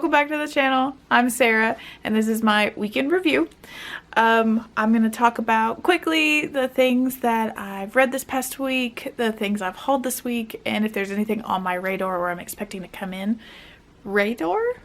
welcome back to the channel. I'm Sarah and this is my weekend review. I'm going to talk about quickly the things that I've read this past week, the things I've hauled this week, and if there's anything on my radar or I'm expecting to come in. Radar?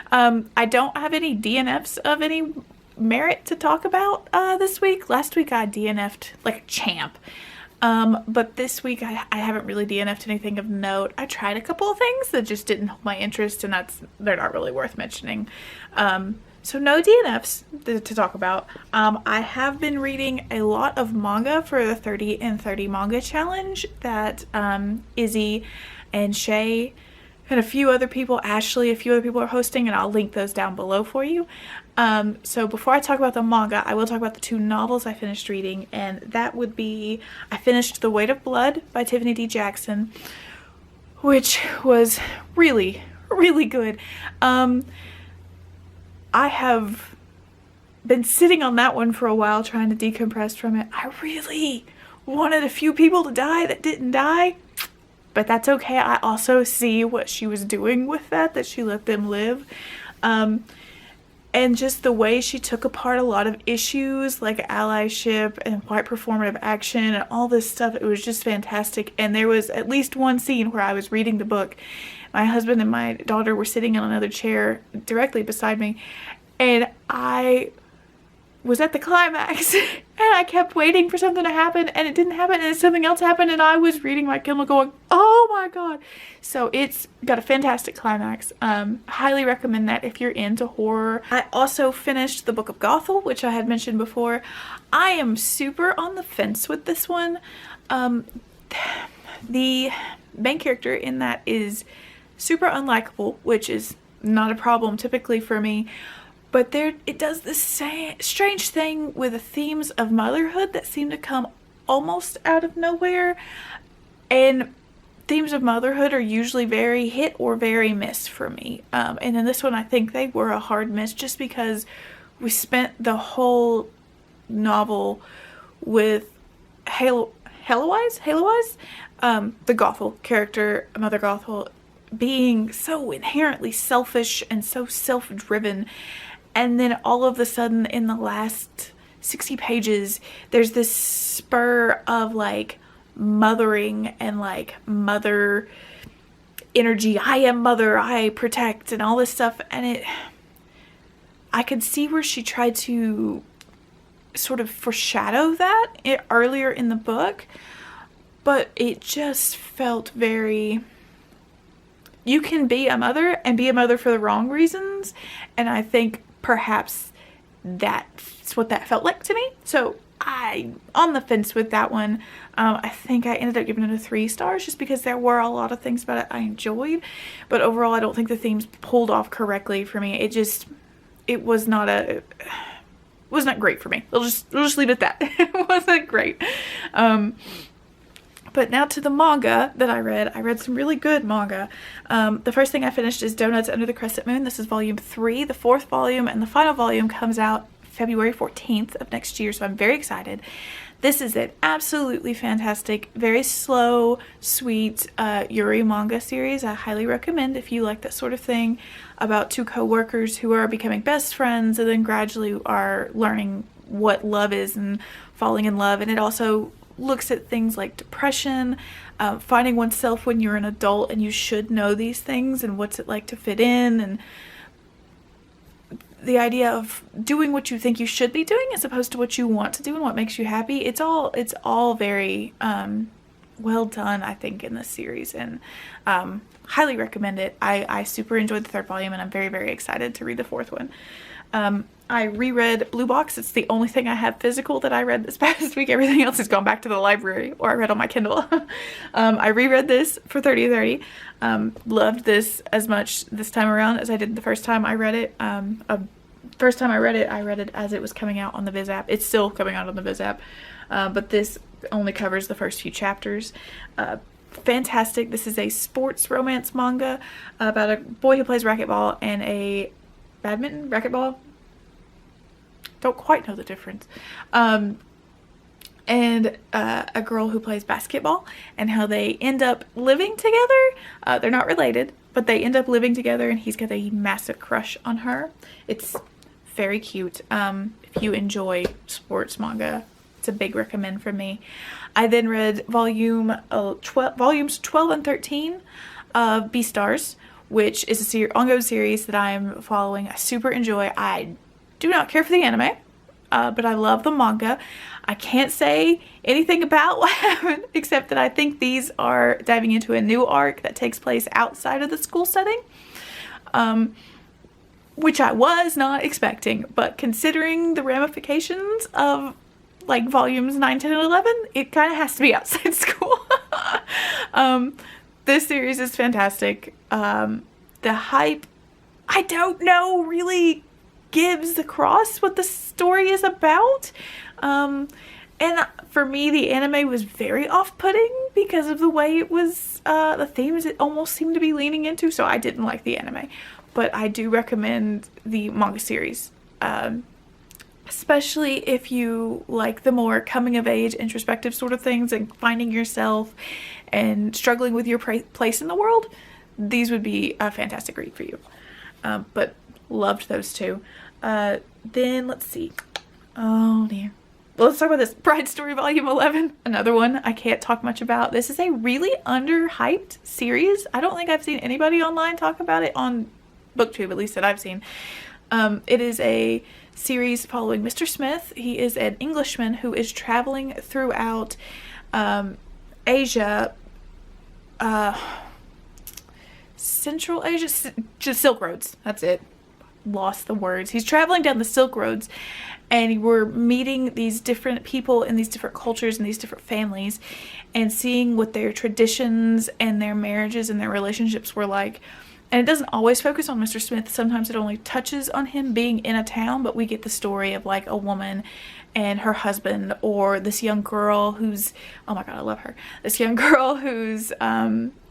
I don't have any DNFs of any merit to talk about this week. Last week I DNF'd like a champ. But this week I haven't really DNF'd anything of note. I tried a couple of things that just didn't hold my interest, and they're not really worth mentioning. So no DNFs to talk about. I have been reading a lot of manga for the 30 and 30 manga challenge that Izzy and Shay and a few other people, Ashley, a few other people are hosting, and I'll link those down below for you. So before I talk about the manga, I will talk about the two novels I finished reading, and that would be, I finished The Weight of Blood by Tiffany D. Jackson, which was really, really good. I have been sitting on that one for a while trying to decompress from it. I really wanted a few people to die that didn't die. But that's okay. I also see what she was doing with that she let them live. And just the way she took apart a lot of issues like allyship and white performative action and all this stuff, it was just fantastic. And there was at least one scene where I was reading the book. My husband and my daughter were sitting in another chair directly beside me, and I was at the climax and I kept waiting for something to happen and it didn't happen, and then something else happened and I was reading my Kindle going, oh my god. So it's got a fantastic climax. Highly recommend that if you're into horror. I also finished the Book of Gothel, which I had mentioned before. I am super on the fence with this one. The main character in that is super unlikable, which is not a problem typically for me. But it does this strange thing with the themes of motherhood that seem to come almost out of nowhere. And themes of motherhood are usually very hit or very miss for me. And in this one, I think they were a hard miss just because we spent the whole novel with Heloise, the Gothel character, Mother Gothel, being so inherently selfish and so self-driven. And then all of a sudden in the last 60 pages, there's this spur of like mothering and like mother energy. I am mother, I protect, and all this stuff. And I could see where she tried to sort of foreshadow that earlier in the book, but it just felt very... You can be a mother and be a mother for the wrong reasons, and I think perhaps that's what that felt like to me. So I'm on the fence with that one. I think I ended up giving it a 3 stars just because there were a lot of things about it I enjoyed, but overall I don't think the themes pulled off correctly for me. It was not great for me. We'll just leave it at that. It wasn't great. But now to the manga that I read. I read some really good manga. The first thing I finished is Donuts Under the Crescent Moon. This is volume 3, the 4th volume, and the final volume comes out February 14th of next year, so I'm very excited. This is an absolutely fantastic, very slow, sweet Yuri manga series. I highly recommend if you like that sort of thing about two co-workers who are becoming best friends and then gradually are learning what love is and falling in love. And it also looks at things like depression, finding oneself when you're an adult and you should know these things, and what's it like to fit in, and the idea of doing what you think you should be doing as opposed to what you want to do and what makes you happy. It's all very well done, I think, in this series, and highly recommend it. I super enjoyed the 3rd volume and I'm very, very excited to read the 4th one. I reread Blue Box. It's the only thing I have physical that I read this past week. Everything else has gone back to the library or I read on my Kindle. I reread this for 30/30. Loved this as much this time around as I did the first time I read it. First time I read it as it was coming out on the Viz app. It's still coming out on the Viz app, but this only covers the first few chapters. Fantastic. This is a sports romance manga about a boy who plays racquetball and a racquetball. Don't quite know the difference. and a girl who plays basketball, and how they end up living together. They're not related, but they end up living together, and he's got a massive crush on her. It's very cute. If you enjoy sports manga, it's a big recommend from me. I then read volumes 12 and 13 of Beastars, which is a ongoing series that I'm following. I super enjoy. I do not care for the anime, but I love the manga. I can't say anything about what happened, except that I think these are diving into a new arc that takes place outside of the school setting, which I was not expecting, but considering the ramifications of like volumes 9, 10, and 11, it kind of has to be outside school. This series is fantastic. The hype, I don't know, really gives across what the story is about. And for me, the anime was very off-putting because of the way it was, the themes it almost seemed to be leaning into, so I didn't like the anime. But I do recommend the manga series, especially if you like the more coming-of-age, introspective sort of things and finding yourself and struggling with your place in the world. These would be a fantastic read for you. But loved those two. Then let's see. Oh dear. Well, let's talk about this. Bride Story Volume 11. Another one I can't talk much about. This is a really underhyped series. I don't think I've seen anybody online talk about it on BookTube, at least that I've seen. It is a series following Mr. Smith. He is an Englishman who is traveling throughout Asia, Central Asia, just Silk Roads. That's it. Lost the words. He's traveling down the Silk Roads, and we're meeting these different people in these different cultures and these different families, and seeing what their traditions and their marriages and their relationships were like. And it doesn't always focus on Mr. Smith. Sometimes it only touches on him being in a town, but we get the story of like a woman and her husband, or this young girl who's, oh my god, I love her. This young girl whose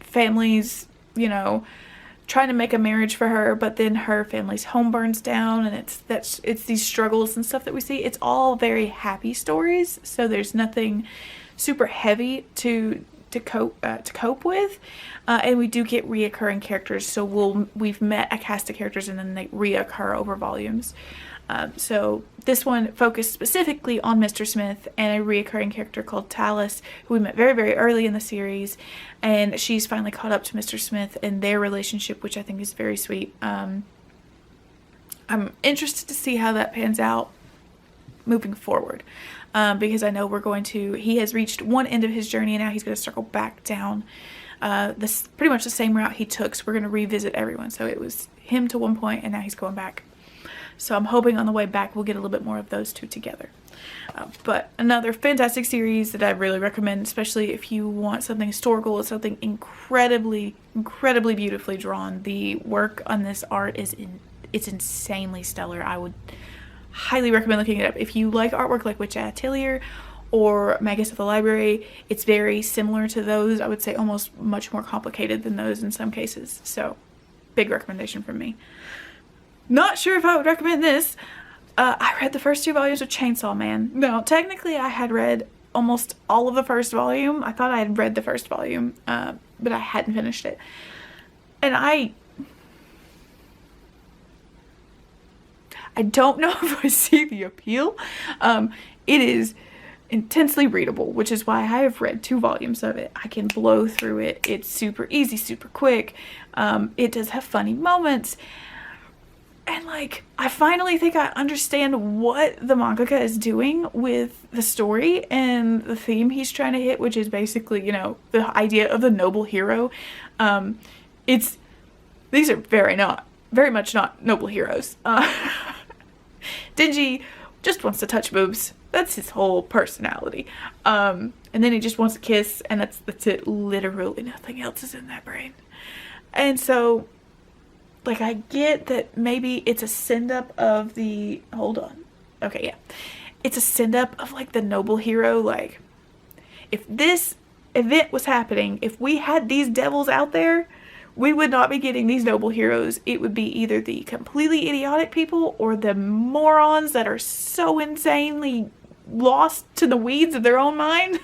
family's, you know, trying to make a marriage for her, but then her family's home burns down, and it's these struggles and stuff that we see. It's all very happy stories, so there's nothing super heavy to cope with, and we do get reoccurring characters. So we've met a cast of characters, and then they reoccur over volumes. So this one focused specifically on Mr. Smith and a reoccurring character called Talus, who we met very, very early in the series, and she's finally caught up to Mr. Smith and their relationship, which I think is very sweet. I'm interested to see how that pans out moving forward, because I know he has reached one end of his journey, and now he's going to circle back down this pretty much the same route he took. So we're going to revisit everyone. So it was him to one point, and now he's going back. So I'm hoping on the way back we'll get a little bit more of those two together. But another fantastic series that I really recommend, especially if you want something historical, is something incredibly, incredibly beautifully drawn. The work on this art it's insanely stellar. I would highly recommend looking it up. If you like artwork like Witch Atelier or Magus of the Library, it's very similar to those. I would say almost much more complicated than those in some cases. So big recommendation from me. Not sure if I would recommend this. I read the first 2 volumes of Chainsaw Man. No, technically I had read almost all of the first volume. I thought I had read the first volume, but I hadn't finished it. And I don't know if I see the appeal. It is intensely readable, which is why I have read 2 volumes of it. I can blow through it. It's super easy, super quick. It does have funny moments. And like, I finally think I understand what the mangaka is doing with the story and the theme he's trying to hit, which is basically, you know, the idea of the noble hero. These are very much not noble heroes. Denji just wants to touch boobs. That's his whole personality. And then he just wants a kiss, and that's it. Literally nothing else is in that brain. And so, like, I get that maybe it's a send-up of the... Hold on. Okay, yeah. It's a send-up of, like, the noble hero. Like, if this event was happening, if we had these devils out there, we would not be getting these noble heroes. It would be either the completely idiotic people or the morons that are so insanely lost to the weeds of their own mind,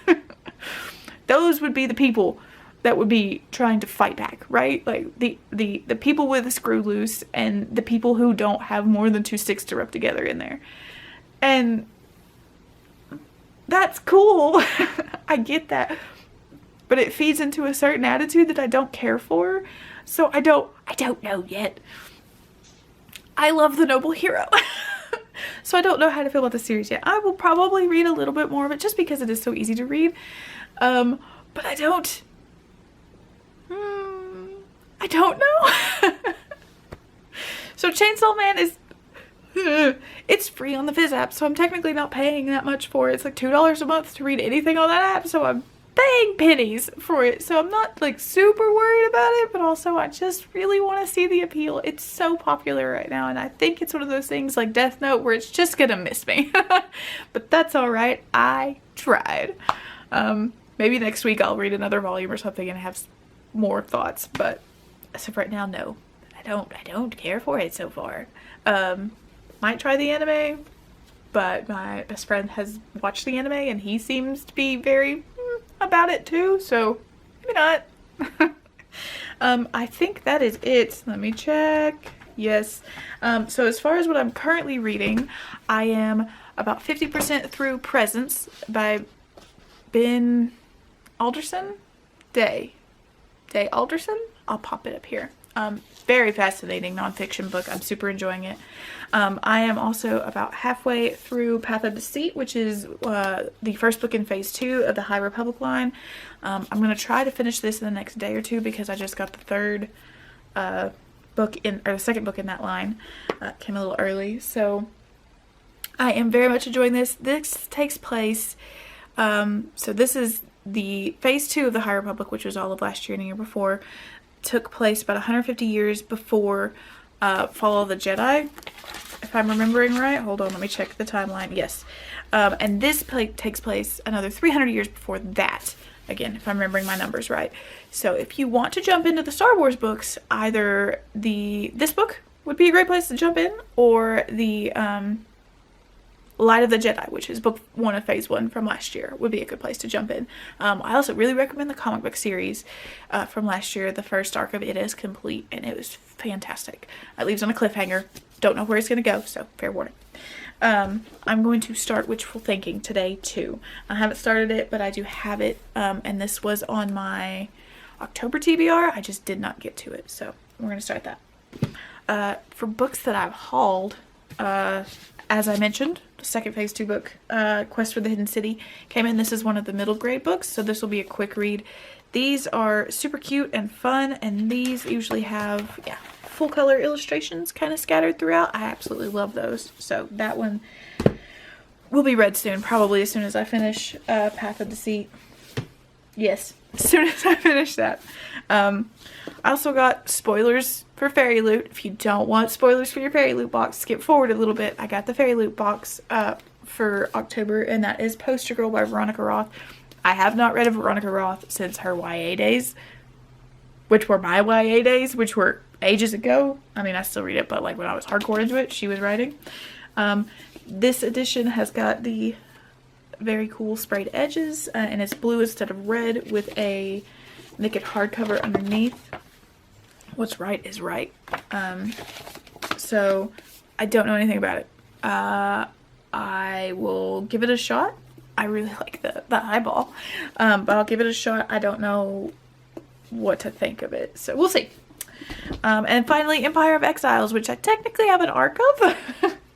those would be the people that would be trying to fight back, right? Like the people with a screw loose and the people who don't have more than 2 sticks to rub together in there. And that's cool. I get that. But it feeds into a certain attitude that I don't care for. So I don't know yet. I love the noble hero. So I don't know how to feel about the series yet. I will probably read a little bit more of it just because it is so easy to read. But I don't know. So Chainsaw Man is, it's free on the Viz app, so I'm technically not paying that much for it. It's like $2 a month to read anything on that app, so I'm paying pennies for it. So I'm not like super worried about it, but also I just really want to see the appeal. It's so popular right now, and I think it's one of those things like Death Note where it's just gonna miss me. But that's alright. I tried. Maybe next week I'll read another volume or something and have more thoughts, but as of right now, no. I don't care for it so far. Might try the anime, but my best friend has watched the anime and he seems to be very about it too, so maybe not. I think that is it. Let me check. Yes. So as far as what I'm currently reading, I am about 50% through Presence by Ben Alderson? Day Alderson? I'll pop it up here. Very fascinating nonfiction book. I'm super enjoying it. I am also about halfway through Path of Deceit, which is the first book in phase 2 of the High Republic line. I'm going to try to finish this in the next day or two because I just got the third book in, or the second book in that line. Came a little early. So I am very much enjoying this. This takes place, so this is the phase 2 of the High Republic, which was all of last year and the year before. Took place about 150 years before Fall of the Jedi, if I'm remembering right. Hold on, let me check the timeline. Yes. And this takes place another 300 years before that. Again, if I'm remembering my numbers right. So if you want to jump into the Star Wars books, either this book would be a great place to jump in, or the Light of the Jedi, which is book 1 of phase 1 from last year, would be a good place to jump in. I also really recommend the comic book series from last year. The first arc of it is complete and it was fantastic. It leaves on a cliffhanger. Don't know where it's going to go, so fair warning. I'm going to start Wishful Thinking today too. I haven't started it, but I do have it, and this was on my October TBR. I just did not get to it, so we're going to start that. For books that I've hauled, as I mentioned, the second phase 2 book, Quest for the Hidden City, came in. This is one of the middle grade books, so this will be a quick read. These are super cute and fun, and these usually have, full color illustrations kind of scattered throughout. I absolutely love those. So that one will be read soon, probably as soon as I finish Path of Deceit. Yes, as soon as I finish that. I also got spoilers for FairyLoot. If you don't want spoilers for your FairyLoot box, skip forward a little bit. I got the FairyLoot box for October, and that is Poster Girl by Veronica Roth. I have not read a Veronica Roth since her YA days, which were my YA days, which were ages ago. I mean, I still read it, but like when I was hardcore into it, she was writing. This edition has got the very cool sprayed edges, and it's blue instead of red with a naked hardcover underneath. What's right is right. So I don't know anything about it. I will give it a shot. I really like the eyeball, but I'll give it a shot. I don't know what to think of it, so we'll see. And finally, Empire of Exiles, which I technically have an arc of,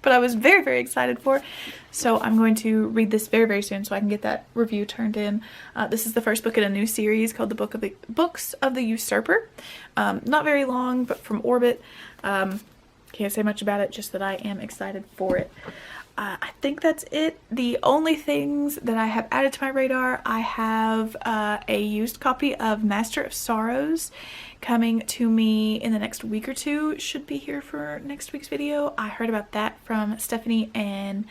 but I was very, very excited for. So I'm going to read this very, very soon so I can get that review turned in. This is the first book in a new series called the Books of the Usurper. Not very long, but from Orbit. Can't say much about it, just that I am excited for it. I think that's it. The only things that I have added to my radar, I have a used copy of Master of Sorrows coming to me in the next week or two. Should be here for next week's video. I heard about that from Stephanie and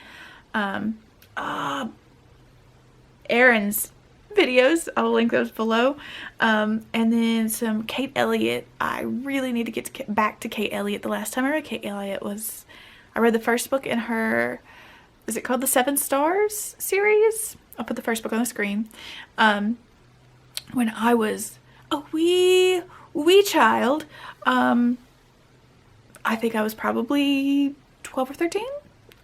Aaron's videos. I'll link those below. And then some Kate Elliott. I really need to get back to Kate Elliott. The last time I read Kate Elliott was, I read the first book in her is it called the Seven Stars series? I'll put the first book on the screen. When I was a wee child, I think I was probably 12 or 13.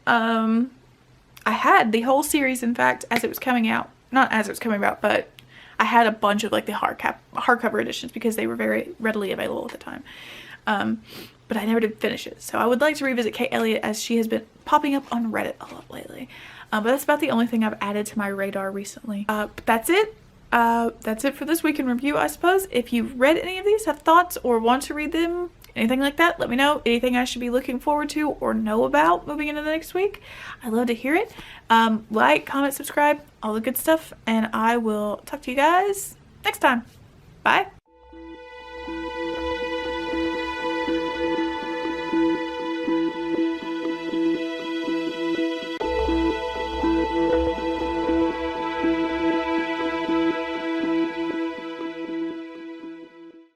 I had the whole series, in fact, as it was coming out. Not as it was coming out, but I had a bunch of like the hardcover editions because they were very readily available at the time. But I never did finish it. So I would like to revisit Kate Elliott, as she has been popping up on Reddit a lot lately. But that's about the only thing I've added to my radar recently. But that's it. That's it for this week in review, I suppose. If you've read any of these, have thoughts, or want to read them, anything like that, let me know. Anything I should be looking forward to or know about moving into the next week, I'd love to hear it. Like, comment, subscribe, all the good stuff, and I will talk to you guys next time. Bye.